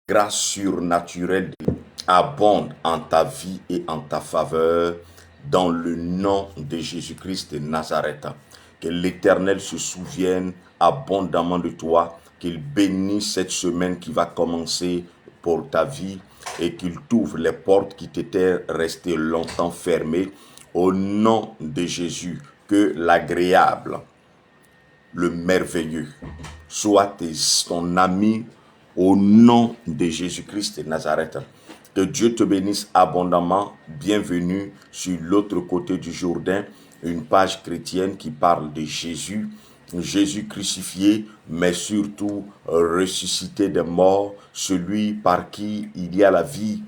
grâce surnaturelle abonde en ta vie et en ta faveur dans le nom de Jésus-Christ de Nazareth. Que l'Éternel se souvienne abondamment de toi, qu'il bénisse cette semaine qui va commencer pour ta vie et qu'il t'ouvre les portes qui t'étaient restées longtemps fermées au nom de Jésus. Que l'agréable, le merveilleux soit ton ami au nom de Jésus-Christ de Nazareth. Que Dieu te bénisse abondamment. Bienvenue sur l'autre côté du Jourdain, une page chrétienne qui parle de Jésus, Jésus crucifié, mais surtout ressuscité des morts, celui par qui il y a la vie,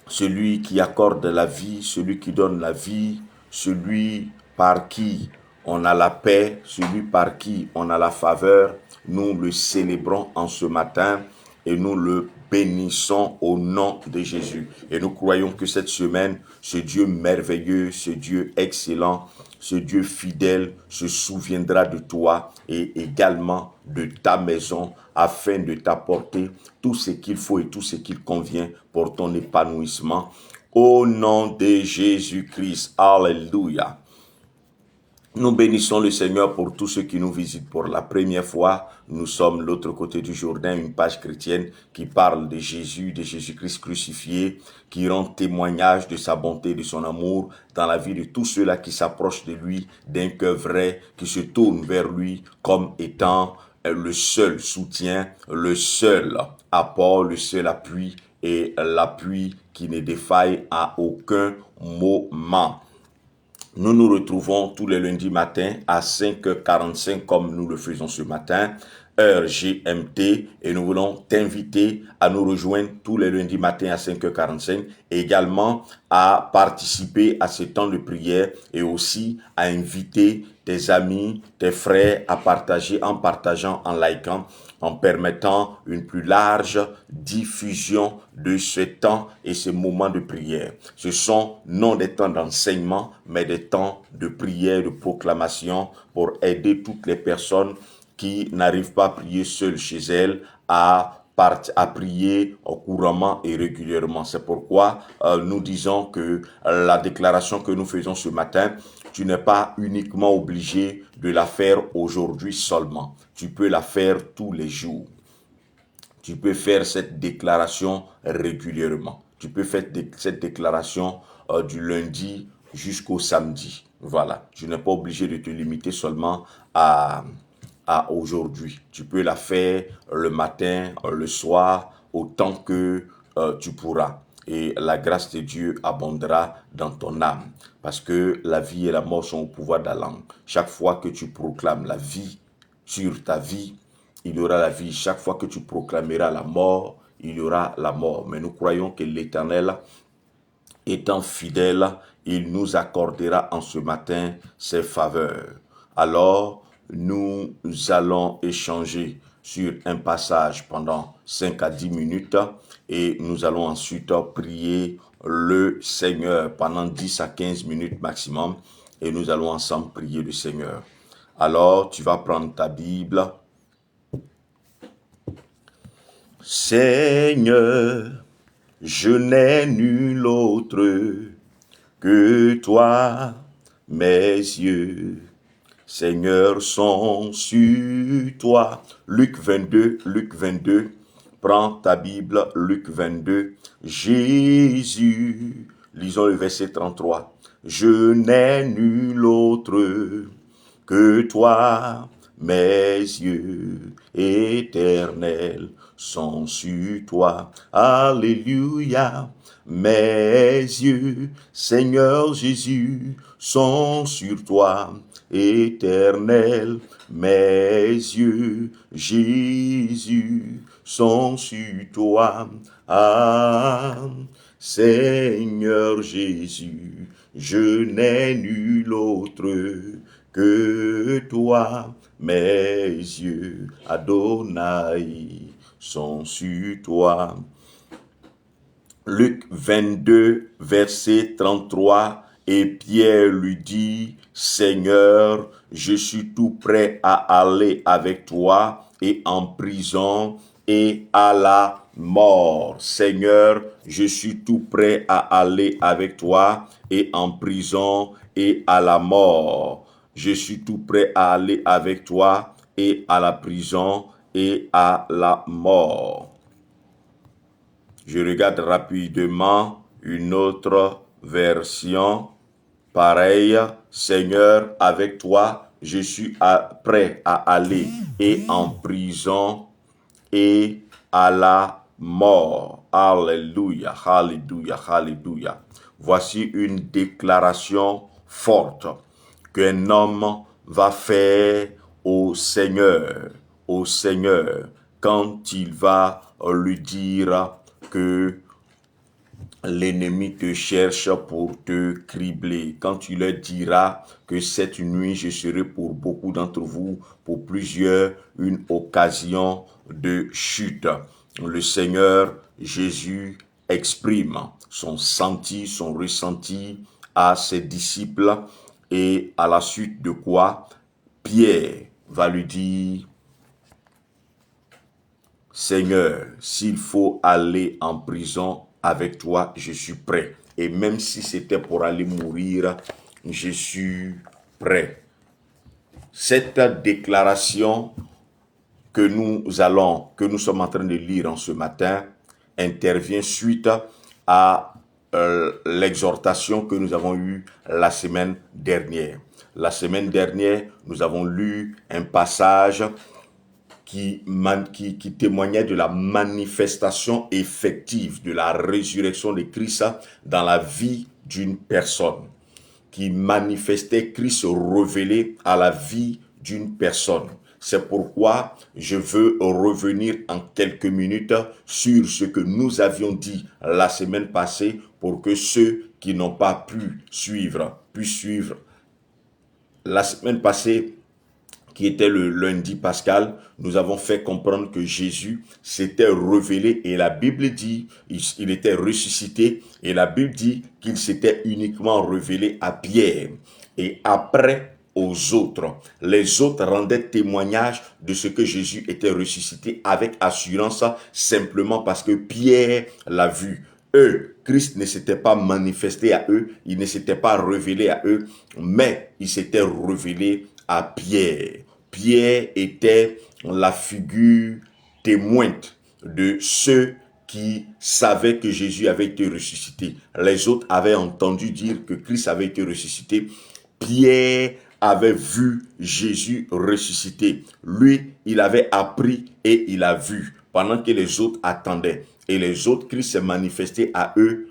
celui qui accorde la vie, celui qui donne la vie, celui par qui on a la paix, celui par qui on a la faveur. Nous le célébrons en ce matin et nous le bénissons au nom de Jésus. Et nous croyons que cette semaine, ce Dieu merveilleux, ce Dieu excellent, ce Dieu fidèle se souviendra de toi et également de ta maison afin de t'apporter tout ce qu'il faut et tout ce qu'il convient pour ton épanouissement. Au nom de Jésus-Christ. Alléluia. Nous bénissons le Seigneur pour tous ceux qui nous visitent pour la première fois. Nous sommes l'autre côté du Jourdain, une page chrétienne qui parle de Jésus, de Jésus-Christ crucifié, qui rend témoignage de sa bonté, de son amour dans la vie de tous ceux-là qui s'approchent de lui d'un cœur vrai, qui se tournent vers lui comme étant le seul soutien, le seul apport, le seul appui et l'appui qui ne défaille à aucun moment. Nous nous retrouvons tous les lundis matins à 5h45 comme nous le faisons ce matin, heure GMT, et nous voulons t'inviter à nous rejoindre tous les lundis matins à 5h45, et également à participer à ce temps de prière et aussi à inviter tes amis, tes frères à partager en partageant, en likant, en permettant une plus large diffusion de ce temps et ce moment de prière. Ce sont non des temps d'enseignement, mais des temps de prière, de proclamation pour aider toutes les personnes qui n'arrivent pas à prier seules chez elles à prier couramment et régulièrement. C'est pourquoi nous disons que la déclaration que nous faisons ce matin, tu n'es pas uniquement obligé de la faire aujourd'hui seulement. Tu peux la faire tous les jours. Tu peux faire cette déclaration régulièrement. Tu peux faire cette déclaration du lundi jusqu'au samedi. Voilà. Tu n'es pas obligé de te limiter seulement à aujourd'hui. Tu peux la faire le matin, le soir, autant que tu pourras. Et la grâce de Dieu abondera dans ton âme. Parce que la vie et la mort sont au pouvoir de la langue. Chaque fois que tu proclames la vie sur ta vie, il y aura la vie. Chaque fois que tu proclameras la mort, il y aura la mort. Mais nous croyons que l'Éternel, étant fidèle, il nous accordera en ce matin ses faveurs. Alors, nous allons échanger sur un passage pendant 5 à 10 minutes et nous allons ensuite prier le Seigneur pendant 10 à 15 minutes maximum et nous allons ensemble prier le Seigneur. Alors, tu vas prendre ta Bible. Seigneur, je n'ai nul autre que toi, mes yeux, Seigneur, sont sur toi. Luc 22, prends ta Bible, Luc 22, Jésus, lisons le verset 33. Je n'ai nul autre que toi, mes yeux éternels sont sur toi. Alléluia. Mes yeux, Seigneur Jésus, sont sur toi, éternel. Mes yeux, Jésus, sont sur toi. Ah, Seigneur Jésus, je n'ai nul autre que toi. Mes yeux, Adonai, sont sur toi. Luc 22, verset 33, et Pierre lui dit, Seigneur, je suis tout prêt à aller avec toi et en prison et à la mort. Seigneur, je suis tout prêt à aller avec toi et en prison et à la mort. Je suis tout prêt à aller avec toi et à la prison et à la mort. Je regarde rapidement une autre version. Pareil, Seigneur, avec toi, je suis prêt à aller et en prison et à la mort. Alléluia, alléluia, alléluia. Voici une déclaration forte qu'un homme va faire au Seigneur, quand il va lui dire que l'ennemi te cherche pour te cribler. Quand tu leur diras que cette nuit, je serai pour beaucoup d'entre vous, pour plusieurs, une occasion de chute. Le Seigneur Jésus exprime son ressenti à ses disciples et à la suite de quoi Pierre va lui dire: Seigneur, s'il faut aller en prison avec toi, je suis prêt. Et même si c'était pour aller mourir, je suis prêt. Cette déclaration que nous sommes en train de lire en ce matin, intervient suite à l'exhortation que nous avons eue la semaine dernière. La semaine dernière, nous avons lu un passage qui témoignait de la manifestation effective de la résurrection de Christ dans la vie d'une personne, qui manifestait Christ révélé à la vie d'une personne. C'est pourquoi je veux revenir en quelques minutes sur ce que nous avions dit la semaine passée pour que ceux qui n'ont pas pu suivre puissent suivre. La semaine passée, qui était le lundi pascal, nous avons fait comprendre que Jésus s'était révélé et la Bible dit, il était ressuscité et la Bible dit qu'il s'était uniquement révélé à Pierre et après aux autres. Les autres rendaient témoignage de ce que Jésus était ressuscité avec assurance simplement parce que Pierre l'a vu. Christ ne s'était pas manifesté à eux, il ne s'était pas révélé à eux, mais il s'était révélé à Pierre. Pierre était la figure témointe de ceux qui savaient que Jésus avait été ressuscité. Les autres avaient entendu dire que Christ avait été ressuscité. Pierre avait vu Jésus ressuscité. Lui, il avait appris et il a vu pendant que les autres attendaient. Et les autres, Christ s'est manifesté à eux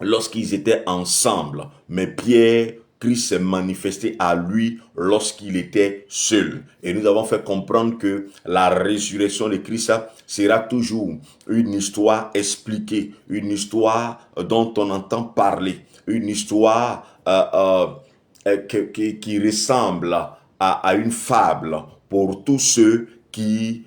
lorsqu'ils étaient ensemble. Mais Pierre, Christ s'est manifesté à lui lorsqu'il était seul. Et nous avons fait comprendre que la résurrection de Christ sera toujours une histoire expliquée, une histoire dont on entend parler, une histoire qui ressemble à une fable pour tous ceux qui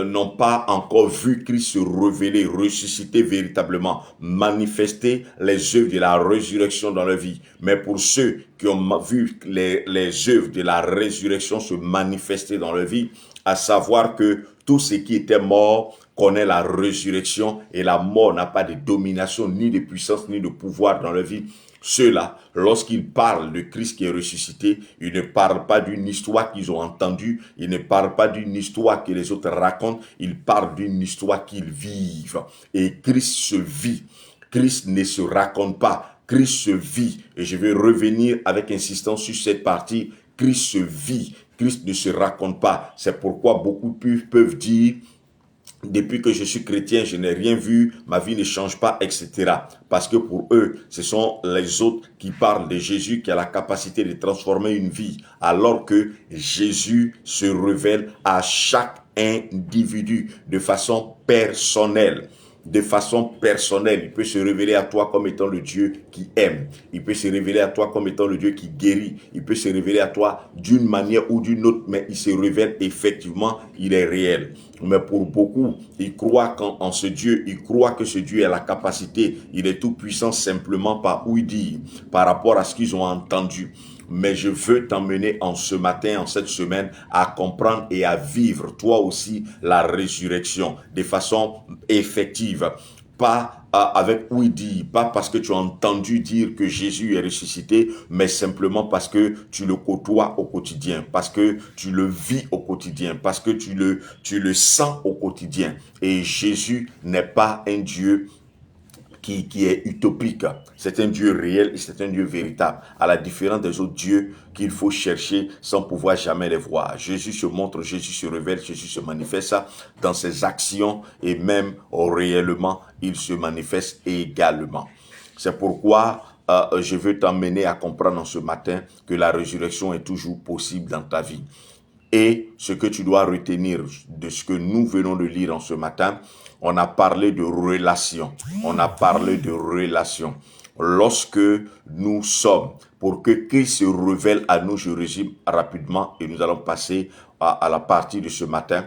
n'ont pas encore vu Christ se révéler, ressusciter véritablement, manifester les œuvres de la résurrection dans leur vie. Mais pour ceux qui ont vu les œuvres de la résurrection se manifester dans leur vie, à savoir que tout ce qui était mort connaît la résurrection et la mort n'a pas de domination, ni de puissance, ni de pouvoir dans leur vie. Ceux-là, lorsqu'ils parlent de Christ qui est ressuscité, ils ne parlent pas d'une histoire qu'ils ont entendue, ils ne parlent pas d'une histoire que les autres racontent, ils parlent d'une histoire qu'ils vivent. Et Christ se vit. Christ ne se raconte pas. Christ se vit. Et je vais revenir avec insistance sur cette partie. Christ se vit. Christ ne se raconte pas. C'est pourquoi beaucoup peuvent dire: depuis que je suis chrétien, je n'ai rien vu, ma vie ne change pas, etc. Parce que pour eux, ce sont les autres qui parlent de Jésus qui a la capacité de transformer une vie, alors que Jésus se révèle à chaque individu de façon personnelle. De façon personnelle, il peut se révéler à toi comme étant le Dieu qui aime. Il peut se révéler à toi comme étant le Dieu qui guérit. Il peut se révéler à toi d'une manière ou d'une autre, mais il se révèle effectivement, il est réel. Mais pour beaucoup, ils croient en ce Dieu, ils croient que ce Dieu a la capacité, il est tout puissant simplement par ouï-dire, par rapport à ce qu'ils ont entendu. mais je veux t'emmener en ce matin, en cette semaine, à comprendre et à vivre toi aussi la résurrection de façon effective. Pas avec oui dit, pas parce que tu as entendu dire que Jésus est ressuscité, mais simplement parce que tu le côtoies au quotidien, parce que tu le vis au quotidien, parce que tu le sens au quotidien. Et Jésus n'est pas un Dieu qui est utopique. C'est un Dieu réel et c'est un Dieu véritable, à la différence des autres dieux qu'il faut chercher sans pouvoir jamais les voir. Jésus se montre, Jésus se révèle, Jésus se manifeste dans ses actions et même réellement, il se manifeste également. C'est pourquoi je veux t'emmener à comprendre ce matin que la résurrection est toujours possible dans ta vie. Et ce que tu dois retenir de ce que nous venons de lire en ce matin, on a parlé de relation. On a parlé de relation. Lorsque nous sommes, pour que Christ se révèle à nous, je résume rapidement et nous allons passer à la partie de ce matin,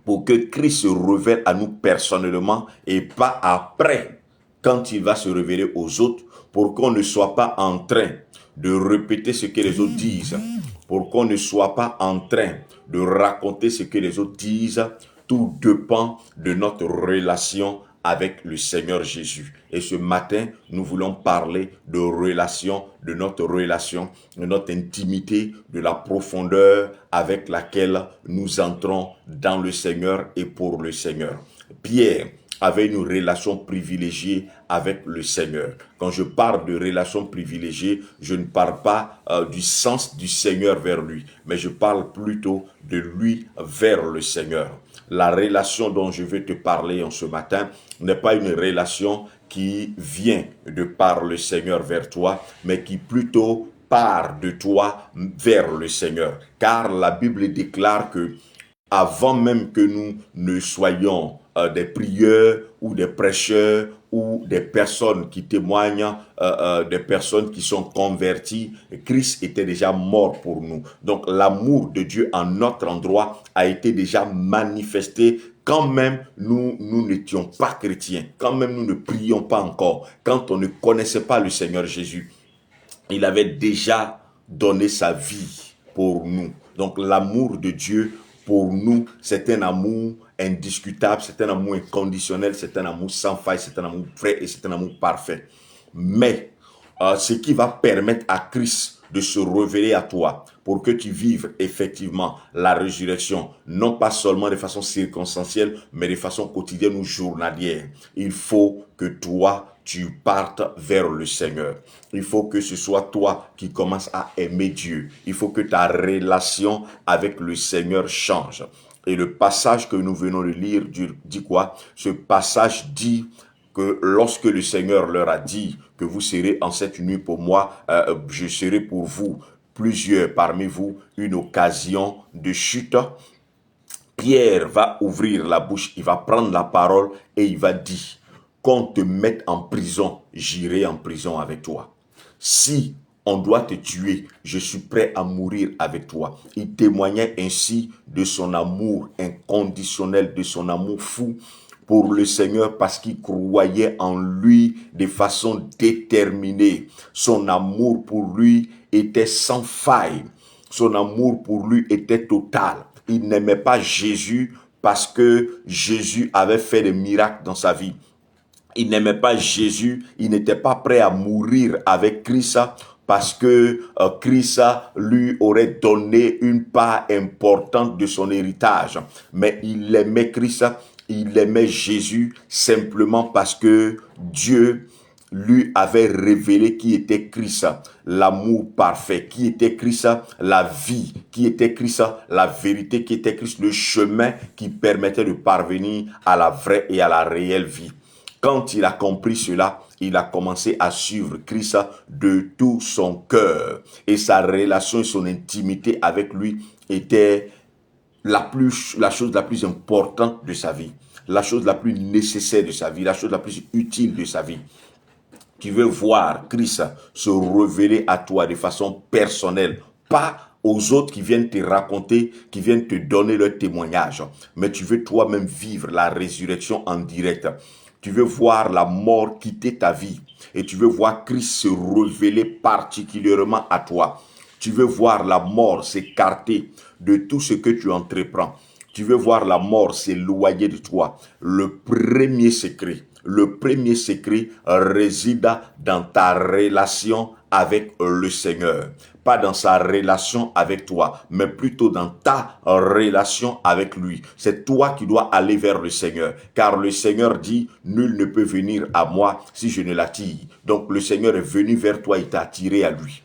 pour que Christ se révèle à nous personnellement et pas après, quand il va se révéler aux autres, pour qu'on ne soit pas en train de répéter ce que les autres disent, pour qu'on ne soit pas en train de raconter ce que les autres disent. Tout dépend de notre relation avec le Seigneur Jésus. Et ce matin, nous voulons parler de relation, de notre intimité, de la profondeur avec laquelle nous entrons dans le Seigneur et pour le Seigneur. Pierre avait une relation privilégiée avec le Seigneur. Quand je parle de relation privilégiée, je ne parle pas du sens du Seigneur vers lui, mais je parle plutôt de lui vers le Seigneur. La relation dont je vais te parler en ce matin n'est pas une relation qui vient de par le Seigneur vers toi, mais qui plutôt part de toi vers le Seigneur. Car la Bible déclare que avant même que nous ne soyons des prieurs ou des prêcheurs ou des personnes qui témoignent, des personnes qui sont converties, Christ était déjà mort pour nous. Donc l'amour de Dieu en notre endroit a été déjà manifesté quand même nous n'étions pas chrétiens, quand même nous ne prions pas encore, quand on ne connaissait pas le Seigneur Jésus. Il avait déjà donné sa vie pour nous. Donc l'amour de Dieu pour nous, c'est un amour indiscutable, c'est un amour inconditionnel, c'est un amour sans faille, c'est un amour vrai et c'est un amour parfait. Mais ce qui va permettre à Christ de se révéler à toi pour que tu vives effectivement la résurrection, non pas seulement de façon circonstancielle, mais de façon quotidienne ou journalière. Il faut que toi, tu partes vers le Seigneur. Il faut que ce soit toi qui commences à aimer Dieu. Il faut que ta relation avec le Seigneur change. Et le passage que nous venons de lire dit quoi? Ce passage dit que lorsque le Seigneur leur a dit que vous serez en cette nuit pour moi, je serai pour vous, plusieurs parmi vous, une occasion de chute, Pierre va ouvrir la bouche, il va prendre la parole et il va dire: qu'on te mette en prison, j'irai en prison avec toi. Si on doit te tuer, je suis prêt à mourir avec toi. Il témoignait ainsi de son amour inconditionnel, de son amour fou pour le Seigneur parce qu'il croyait en lui de façon déterminée. Son amour pour lui était sans faille. Son amour pour lui était total. Il n'aimait pas Jésus parce que Jésus avait fait des miracles dans sa vie. Il n'aimait pas Jésus, il n'était pas prêt à mourir avec Christ parce que Christ lui aurait donné une part importante de son héritage. Mais il aimait Christ, il aimait Jésus simplement parce que Dieu lui avait révélé qui était Christ, l'amour parfait, qui était Christ, la vie, qui était Christ, la vérité, qui était Christ, le chemin qui permettait de parvenir à la vraie et à la réelle vie. Quand il a compris cela, il a commencé à suivre Christ de tout son cœur. Et sa relation et son intimité avec lui était la chose la plus importante de sa vie, la chose la plus nécessaire de sa vie, la chose la plus utile de sa vie. Tu veux voir Christ se révéler à toi de façon personnelle, pas aux autres qui viennent te raconter, qui viennent te donner leur témoignage, mais tu veux toi-même vivre la résurrection en direct. Tu veux voir la mort quitter ta vie et tu veux voir Christ se révéler particulièrement à toi. Tu veux voir la mort s'écarter de tout ce que tu entreprends. Tu veux voir la mort s'éloigner de toi. Le premier secret réside dans ta relation avec le Seigneur. Pas dans sa relation avec toi, mais plutôt dans ta relation avec lui. C'est toi qui dois aller vers le Seigneur. Car le Seigneur dit, nul ne peut venir à moi si je ne l'attire. Donc le Seigneur est venu vers toi et t'a attiré à lui.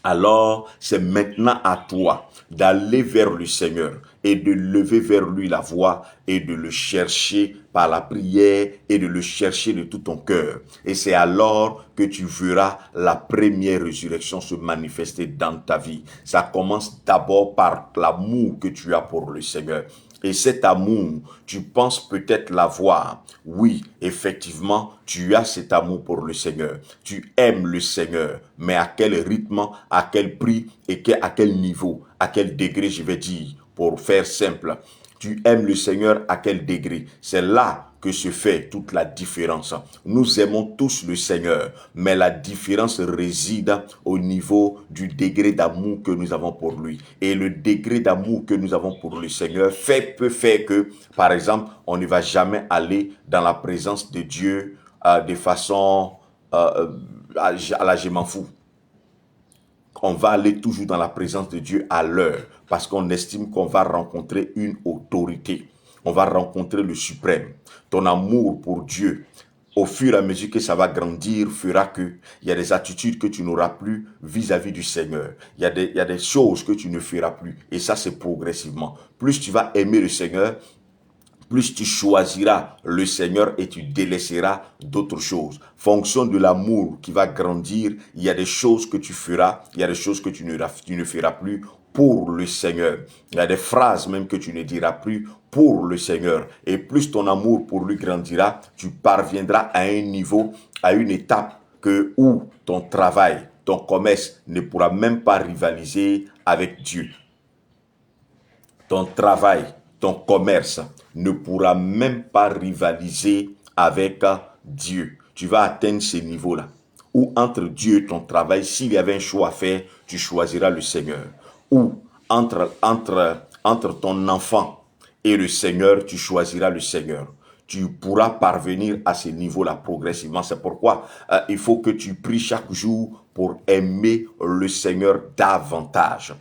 Alors, c'est maintenant à toi d'aller vers le Seigneur et de lever vers lui la voix et de le chercher par la prière et de le chercher de tout ton cœur. Et c'est alors que tu verras la première résurrection se manifester dans ta vie. Ça commence d'abord par l'amour que tu as pour le Seigneur. Et cet amour, tu penses peut-être l'avoir. Oui, effectivement, tu as cet amour pour le Seigneur. Tu aimes le Seigneur. Mais à quel rythme, à quel prix et à quel niveau, à quel degré, je vais dire, pour faire simple. Tu aimes le Seigneur à quel degré? C'est là que se fait toute la différence. Nous aimons tous le Seigneur, mais la différence réside au niveau du degré d'amour que nous avons pour lui. Et le degré d'amour que nous avons pour le Seigneur peut faire que, par exemple, on ne va jamais aller dans la présence de Dieu de façon à la je m'en fous. On va aller toujours dans la présence de Dieu à l'heure parce qu'on estime qu'on va rencontrer une autorité. On va rencontrer le suprême. Ton amour pour Dieu, au fur et à mesure que ça va grandir, fera que il y a des attitudes que tu n'auras plus vis-à-vis du Seigneur. Il y a des choses que tu ne feras plus. Et ça, c'est progressivement. Plus tu vas aimer le Seigneur, plus tu choisiras le Seigneur et tu délaisseras d'autres choses. Fonction de l'amour qui va grandir, il y a des choses que tu feras, il y a des choses que tu ne feras plus pour le Seigneur. Il y a des phrases même que tu ne diras plus pour le Seigneur. Et plus ton amour pour lui grandira, tu parviendras à un niveau, à une étape où ton travail, ton commerce ne pourra même pas rivaliser avec Dieu. Ton travail, ton commerce ne pourra même pas rivaliser avec Dieu. Tu vas atteindre ce niveau-là. Ou entre Dieu et ton travail, s'il y avait un choix à faire, tu choisiras le Seigneur. Ou entre ton enfant et le Seigneur, tu choisiras le Seigneur. Tu pourras parvenir à ce niveau-là progressivement. C'est pourquoi il faut que tu pries chaque jour pour aimer le Seigneur davantage.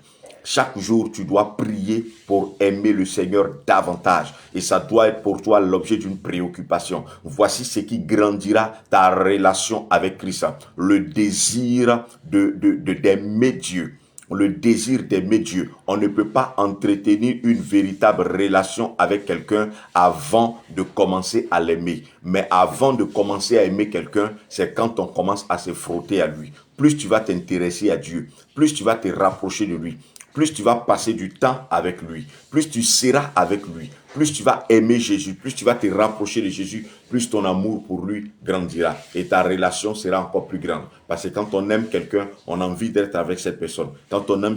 Chaque jour, tu dois prier pour aimer le Seigneur davantage. Et ça doit être pour toi l'objet d'une préoccupation. Voici ce qui grandira ta relation avec Christ. Le désir d'aimer Dieu. Le désir d'aimer Dieu. On ne peut pas entretenir une véritable relation avec quelqu'un avant de commencer à l'aimer. Mais avant de commencer à aimer quelqu'un, c'est quand on commence à se frotter à lui. Plus tu vas t'intéresser à Dieu, plus tu vas te rapprocher de lui, plus tu vas passer du temps avec lui, plus tu seras avec lui, plus tu vas aimer Jésus, plus tu vas te rapprocher de Jésus, plus ton amour pour lui grandira et ta relation sera encore plus grande. Parce que quand on aime quelqu'un, on a envie d'être avec cette personne. Quand on aime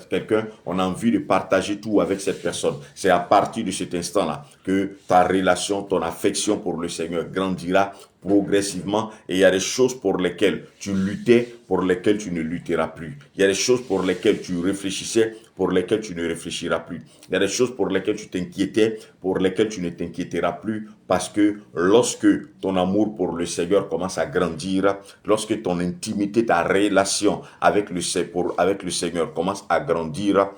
quelqu'un, on a envie de partager tout avec cette personne. C'est à partir de cet instant-là que ta relation, ton affection pour le Seigneur grandira progressivement et il y a des choses pour lesquelles tu luttais, pour lesquelles tu ne lutteras plus. Il y a des choses pour lesquelles tu réfléchissais, pour lesquelles tu ne réfléchiras plus. Il y a des choses pour lesquelles tu t'inquiétais, pour lesquelles tu ne t'inquiéteras plus parce que lorsque ton amour pour le Seigneur commence à grandir, lorsque ton intimité, ta relation avec le Seigneur commence à grandir,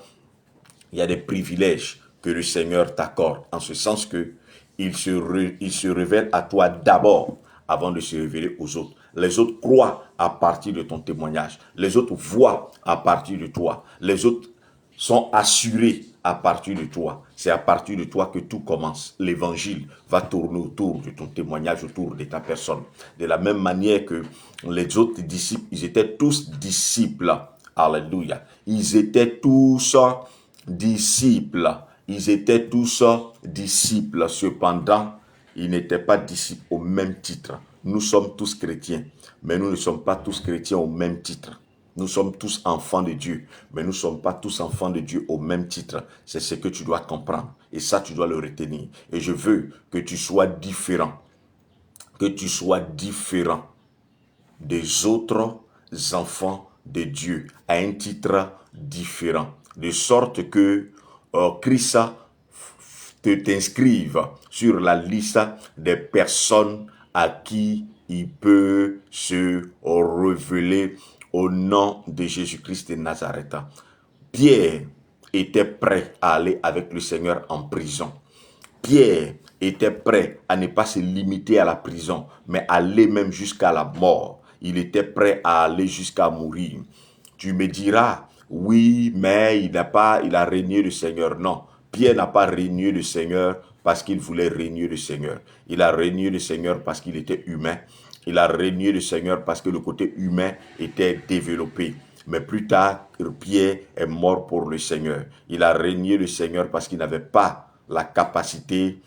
il y a des privilèges que le Seigneur t'accorde en ce sens que il se révèle à toi d'abord avant de se révéler aux autres. Les autres croient à partir de ton témoignage. Les autres voient à partir de toi. Les autres sont assurés à partir de toi. C'est à partir de toi que tout commence. L'évangile va tourner autour de ton témoignage, autour de ta personne. De la même manière que les autres disciples, ils étaient tous disciples. Alléluia. Ils étaient tous disciples. Ils étaient tous disciples. Cependant, ils n'étaient pas disciples au même titre. Nous sommes tous chrétiens, mais nous ne sommes pas tous chrétiens au même titre. Nous sommes tous enfants de Dieu, mais nous ne sommes pas tous enfants de Dieu au même titre. C'est ce que tu dois comprendre. Et ça, tu dois le retenir. Et je veux que tu sois différent. que tu sois différent des autres enfants de Dieu à un titre différent, de sorte que Christ t'inscrive sur la liste des personnes à qui il peut se révéler au nom de Jésus-Christ de Nazareth. Pierre était prêt à aller avec le Seigneur en prison. Pierre était prêt à ne pas se limiter à la prison, mais aller même jusqu'à la mort. Il était prêt à aller jusqu'à mourir. Tu me diras, oui, mais il a régné le Seigneur. Non, Pierre n'a pas régné le Seigneur parce qu'il voulait régner le Seigneur. Il a régné le Seigneur parce qu'il était humain. Il a régné le Seigneur parce que le côté humain était développé. Mais plus tard, Pierre est mort pour le Seigneur. Il a régné le Seigneur parce qu'il n'avait pas la capacité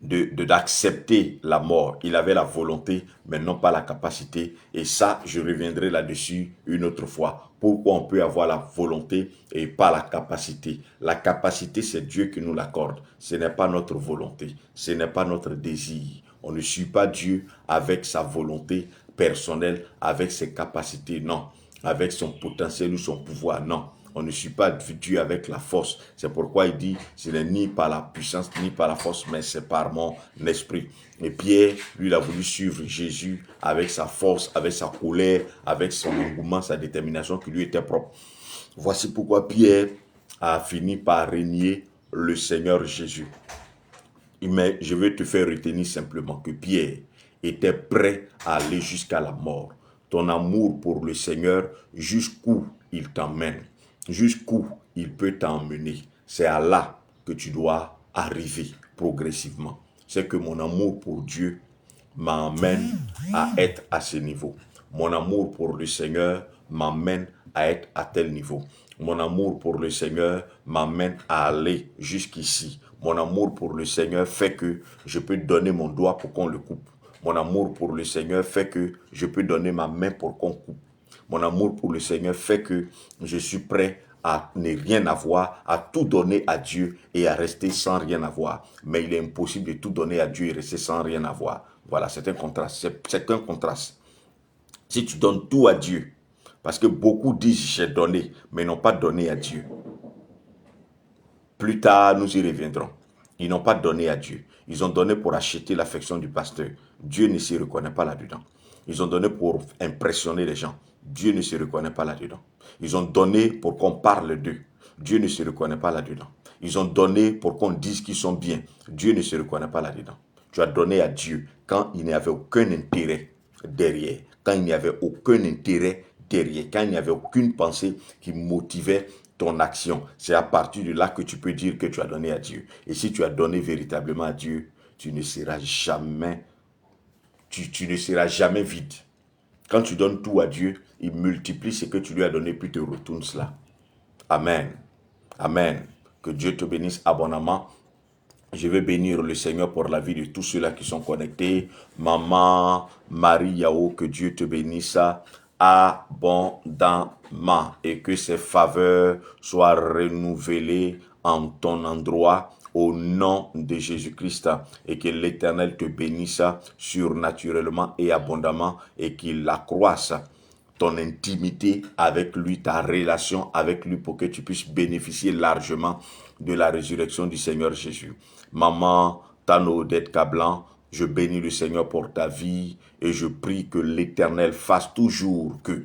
d'accepter la mort. Il avait la volonté, mais non pas la capacité. Et ça, je reviendrai là-dessus une autre fois. Pourquoi on peut avoir la volonté et pas la capacité? La capacité, c'est Dieu qui nous l'accorde. Ce n'est pas notre volonté. Ce n'est pas notre désir. On ne suit pas Dieu avec sa volonté personnelle, avec ses capacités, non. Avec son potentiel ou son pouvoir, non. On ne suit pas Dieu avec la force. C'est pourquoi il dit, ce n'est ni par la puissance, ni par la force, mais c'est par mon esprit. Et Pierre, lui, il a voulu suivre Jésus avec sa force, avec sa colère, avec son engouement, sa détermination qui lui était propre. Voici pourquoi Pierre a fini par régner le Seigneur Jésus. Mais je veux te faire retenir simplement que Pierre était prêt à aller jusqu'à la mort. Ton amour pour le Seigneur, jusqu'où il t'emmène, jusqu'où il peut t'emmener, c'est à là que tu dois arriver progressivement. C'est que mon amour pour Dieu m'emmène à être à ce niveau. Mon amour pour le Seigneur m'emmène à être à tel niveau. Mon amour pour le Seigneur m'amène à aller jusqu'ici. Mon amour pour le Seigneur fait que je peux donner mon doigt pour qu'on le coupe. Mon amour pour le Seigneur fait que je peux donner ma main pour qu'on coupe. Mon amour pour le Seigneur fait que je suis prêt à ne rien avoir, à tout donner à Dieu et à rester sans rien avoir. Mais il est impossible de tout donner à Dieu et rester sans rien avoir. Voilà, c'est un contraste. C'est un contraste. Si tu donnes tout à Dieu, parce que beaucoup disent j'ai donné, mais n'ont pas donné à Dieu. Plus tard, nous y reviendrons. Ils n'ont pas donné à Dieu. Ils ont donné pour acheter l'affection du pasteur. Dieu ne s'y reconnaît pas là-dedans. Ils ont donné pour impressionner les gens. Dieu ne se reconnaît pas là-dedans. Ils ont donné pour qu'on parle d'eux. Dieu ne se reconnaît pas là-dedans. Ils ont donné pour qu'on dise qu'ils sont bien. Dieu ne se reconnaît pas là-dedans. Tu as donné à Dieu quand il n'y avait aucun intérêt derrière. Quand il n'y avait aucun intérêt derrière. Quand il n'y avait aucune pensée qui motivait ton action. C'est à partir de là que tu peux dire que tu as donné à Dieu. Et si tu as donné véritablement à Dieu, tu ne seras jamais, tu ne seras jamais vide. Quand tu donnes tout à Dieu, il multiplie ce que tu lui as donné, puis te retourne cela. Amen. Amen. Que Dieu te bénisse abondamment. Je vais bénir le Seigneur pour la vie de tous ceux-là qui sont connectés. Maman, Marie Yao, que Dieu te bénisse abondamment et que ses faveurs soient renouvelées en ton endroit au nom de Jésus-Christ et que l'Éternel te bénisse surnaturellement et abondamment et qu'il accroisse ton intimité avec lui, ta relation avec lui pour que tu puisses bénéficier largement de la résurrection du Seigneur Jésus. Maman Tano Odette Kablan, je bénis le Seigneur pour ta vie et je prie que l'Éternel fasse toujours que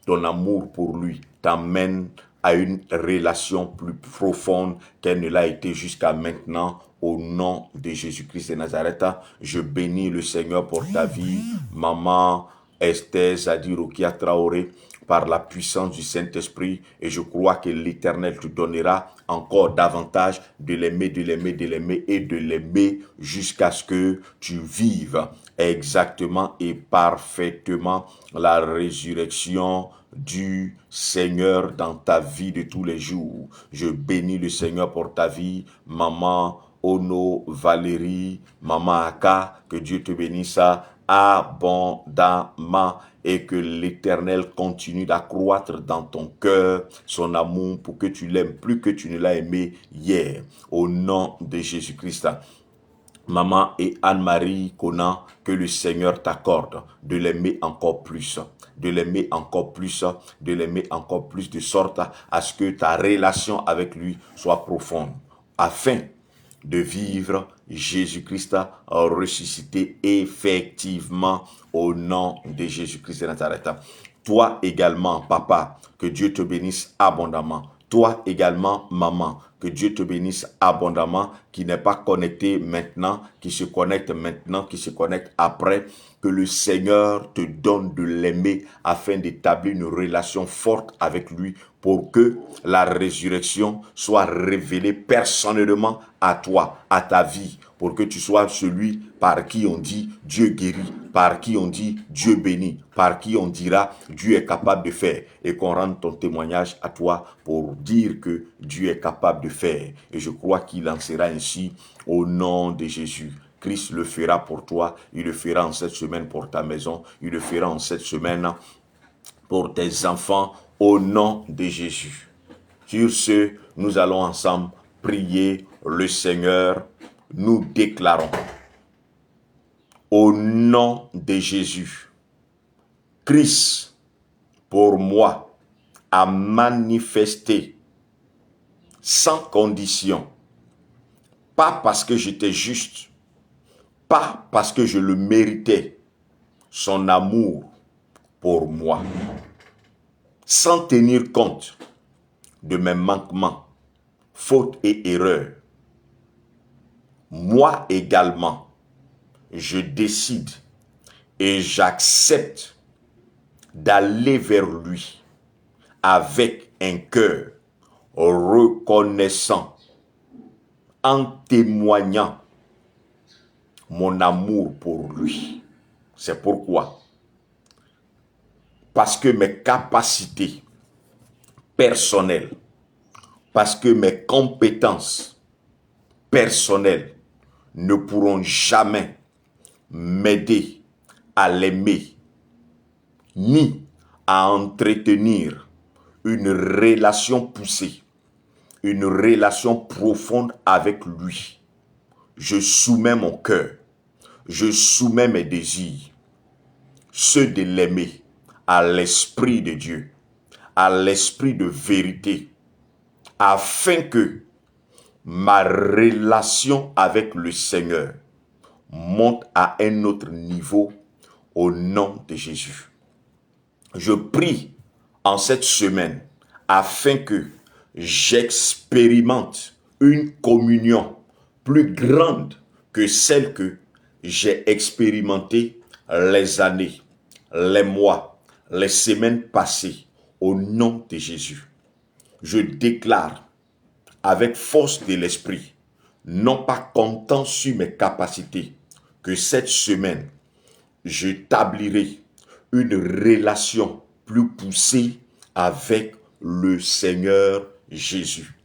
ton amour pour lui t'amène à une relation plus profonde qu'elle ne l'a été jusqu'à maintenant. Au nom de Jésus-Christ de Nazareth, je bénis le Seigneur pour ta vie, maman Esther Zadirokia Traoré, par la puissance du Saint-Esprit, et je crois que l'Éternel te donnera encore davantage de l'aimer, de l'aimer, de l'aimer et de l'aimer jusqu'à ce que tu vives exactement et parfaitement la résurrection du Seigneur dans ta vie de tous les jours. Je bénis le Seigneur pour ta vie, maman Ono Valérie, maman Aka, que Dieu te bénisse abondamment et que l'Éternel continue d'accroître dans ton cœur son amour pour que tu l'aimes plus que tu ne l'as aimé hier. Au nom de Jésus-Christ. Maman et Anne-Marie Conan, que le Seigneur t'accorde de l'aimer encore plus, de l'aimer encore plus, de l'aimer encore plus, de sorte à ce que ta relation avec lui soit profonde, afin de vivre Jésus-Christ ressuscité effectivement au nom de Jésus-Christ de Nazareth. Toi également, papa, que Dieu te bénisse abondamment. Toi également, maman, que Dieu te bénisse abondamment, qui n'est pas connecté maintenant, qui se connecte maintenant, qui se connecte après. Que le Seigneur te donne de l'aimer afin d'établir une relation forte avec lui pour que la résurrection soit révélée personnellement à toi, à ta vie, pour que tu sois celui par qui on dit Dieu guérit, par qui on dit Dieu bénit, par qui on dira Dieu est capable de faire, et qu'on rende ton témoignage à toi pour dire que Dieu est capable de faire. Et je crois qu'il en sera ainsi au nom de Jésus. Christ le fera pour toi, il le fera en cette semaine pour ta maison, il le fera en cette semaine pour tes enfants, au nom de Jésus. Sur ce, nous allons ensemble prier le Seigneur. Nous déclarons, au nom de Jésus, Christ, pour moi, a manifesté sans condition, pas parce que j'étais juste, pas parce que je le méritais, son amour pour moi, sans tenir compte de mes manquements, fautes et erreurs. Moi également, je décide et j'accepte d'aller vers lui avec un cœur reconnaissant, en témoignant mon amour pour lui. C'est pourquoi, parce que mes capacités personnelles, parce que mes compétences personnelles ne pourront jamais m'aider à l'aimer, ni à entretenir une relation poussée, une relation profonde avec lui. Je soumets mon cœur, je soumets mes désirs, ceux de l'aimer, à l'Esprit de Dieu, à l'Esprit de vérité, afin que ma relation avec le Seigneur monte à un autre niveau au nom de Jésus. Je prie en cette semaine afin que j'expérimente une communion plus grande que celle que j'ai expérimentée les années, les mois, les semaines passées au nom de Jésus. Je déclare avec force de l'esprit, non pas comptant sur mes capacités, que cette semaine, j'établirai une relation plus poussée avec le Seigneur Jésus.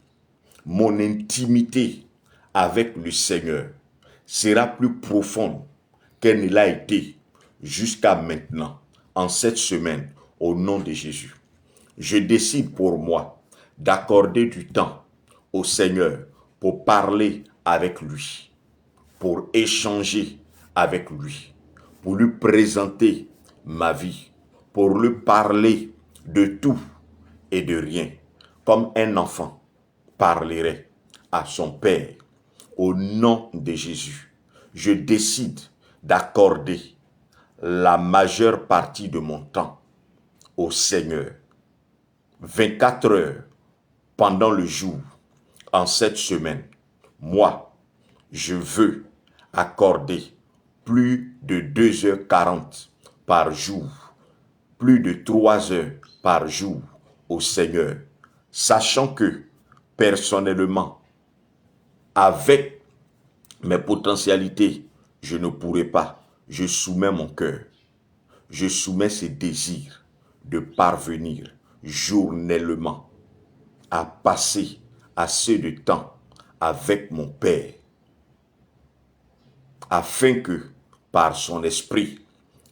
Mon intimité avec le Seigneur sera plus profonde qu'elle ne l'a été jusqu'à maintenant, en cette semaine, au nom de Jésus. Je décide pour moi d'accorder du temps au Seigneur pour parler avec lui, pour échanger avec lui, pour lui présenter ma vie, pour lui parler de tout et de rien, comme un enfant parlerait à son père. Au nom de Jésus, je décide d'accorder la majeure partie de mon temps au Seigneur. 24 heures pendant le jour, en cette semaine, moi, je veux accorder plus de 2h40 par jour, plus de 3 heures par jour au Seigneur, sachant que, personnellement, avec mes potentialités, je ne pourrai pas. Je soumets mon cœur, je soumets ses désirs de parvenir journellement à passer assez de temps avec mon Père, afin que, par son esprit,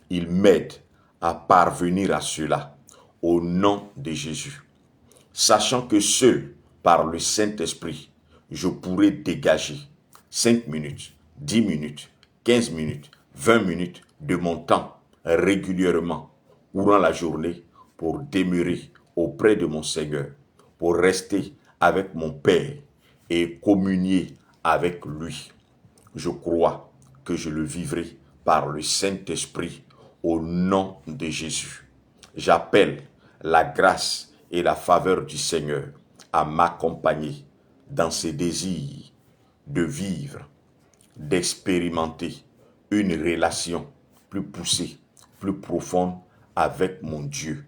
il m'aide à parvenir à cela, au nom de Jésus. Sachant que seul, par le Saint-Esprit, je pourrai dégager 5 minutes, 10 minutes, 15 minutes, 20 minutes de mon temps régulièrement durant la journée pour demeurer auprès de mon Seigneur, pour rester avec mon Père et communier avec lui. Je crois que je le vivrai par le Saint-Esprit au nom de Jésus. J'appelle la grâce et la faveur du Seigneur à m'accompagner dans ces désirs de vivre, d'expérimenter une relation plus poussée, plus profonde avec mon Dieu,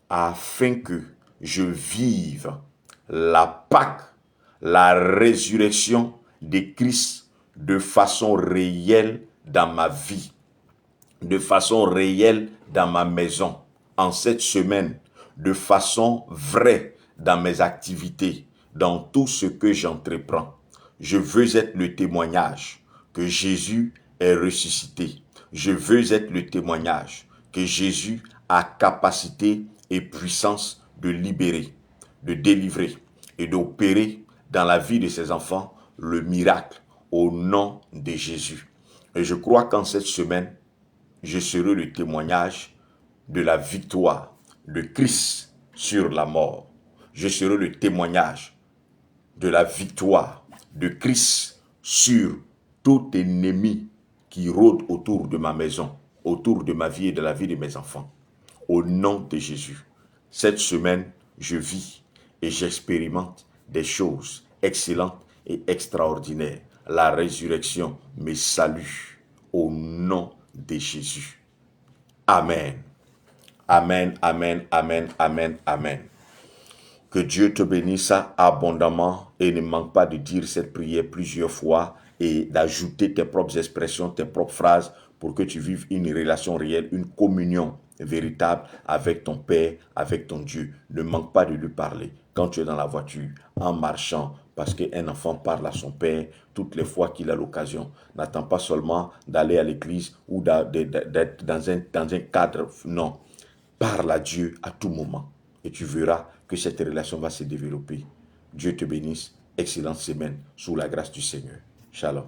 afin que je vive la Pâque, la résurrection de Christ de façon réelle dans ma vie, de façon réelle dans ma maison, en cette semaine, de façon vraie dans mes activités, dans tout ce que j'entreprends. Je veux être le témoignage que Jésus est ressuscité. Je veux être le témoignage que Jésus a capacité et puissance de libérer, de délivrer et d'opérer dans la vie de ses enfants le miracle au nom de Jésus. Et je crois qu'en cette semaine, je serai le témoignage de la victoire de Christ sur la mort. Je serai le témoignage de la victoire de Christ sur tout ennemi qui rôde autour de ma maison, autour de ma vie et de la vie de mes enfants. Au nom de Jésus, cette semaine, je vis et j'expérimente des choses excellentes et extraordinaires. La résurrection me salue au nom de Jésus. Amen. Amen, amen, amen, amen, amen. Que Dieu te bénisse abondamment et ne manque pas de dire cette prière plusieurs fois et d'ajouter tes propres expressions, tes propres phrases pour que tu vives une relation réelle, une communion véritable avec ton Père, avec ton Dieu. Ne manque pas de lui parler quand tu es dans la voiture, en marchant, parce qu'un enfant parle à son Père toutes les fois qu'il a l'occasion. N'attends pas seulement d'aller à l'église ou d'être dans un cadre, non. Parle à Dieu à tout moment et tu verras que cette relation va se développer. Dieu te bénisse. Excellente semaine sous la grâce du Seigneur. Shalom.